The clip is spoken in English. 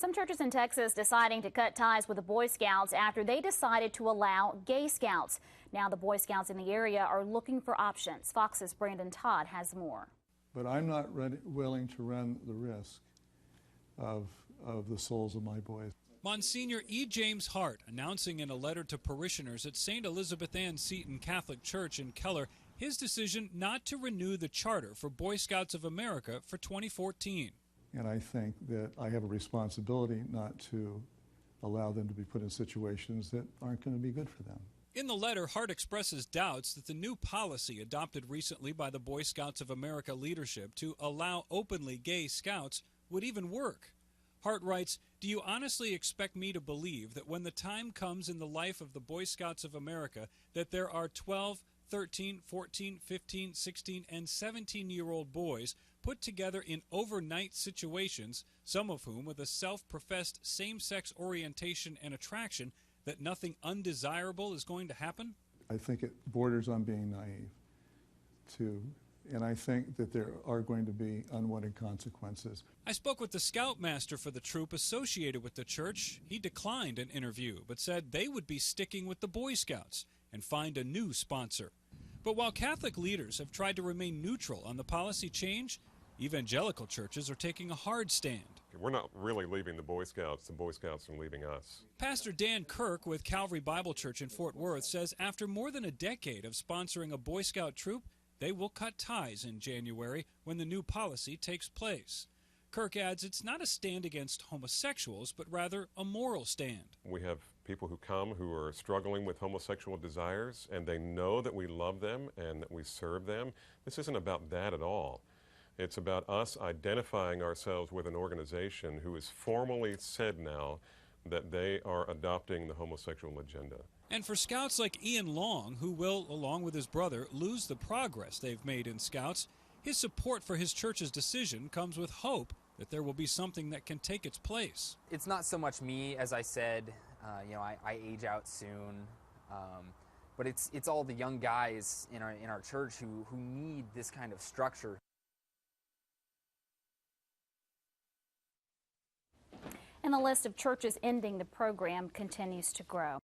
Some churches in Texas deciding to cut ties with the Boy Scouts after they decided to allow gay scouts. Now the Boy Scouts in the area are looking for options. Fox's Brandon Todd has more. But I'm not willing to run the risk of the souls of my boys. Monsignor E. James Hart announcing in a letter to parishioners at St. Elizabeth Ann Seton Catholic Church in Keller his decision not to renew the charter for Boy Scouts of America for 2014. And I think that I have a responsibility not to allow them to be put in situations that aren't going to be good for them. In the letter, Hart expresses doubts that the new policy adopted recently by the Boy Scouts of America leadership to allow openly gay scouts would even work. Hart writes, "Do you honestly expect me to believe that when the time comes in the life of the Boy Scouts of America that there are 12, 13, 14, 15, 16, and 17-year-old boys put together in overnight situations, some of whom with a self-professed same-sex orientation and attraction, that nothing undesirable is going to happen?" I think it borders on being naive, too. And I think that there are going to be unwanted consequences. I spoke with the scoutmaster for the troop associated with the church. He declined an interview, but said they would be sticking with the Boy Scouts and find a new sponsor. But while Catholic leaders have tried to remain neutral on the policy change, evangelical churches are taking a hard stand. We're not really leaving the Boy Scouts are leaving us. Pastor Dan Kirk with Calvary Bible Church in Fort Worth says after more than a decade of sponsoring a Boy Scout troop, they will cut ties in January when the new policy takes place. Kirk adds it's not a stand against homosexuals, but rather a moral stand. We have people who come who are struggling with homosexual desires, and they know that we love them and that we serve them. This isn't about that at all. It's about us identifying ourselves with an organization who has formally said now that they are adopting the homosexual agenda. And for scouts like Ian Long, who will, along with his brother, lose the progress they've made in scouts, his support for his church's decision comes with hope that there will be something that can take its place. It's not so much me, as I said, I age out soon, but it's all the young guys in our church who need this kind of structure. And the list of churches ending the program continues to grow.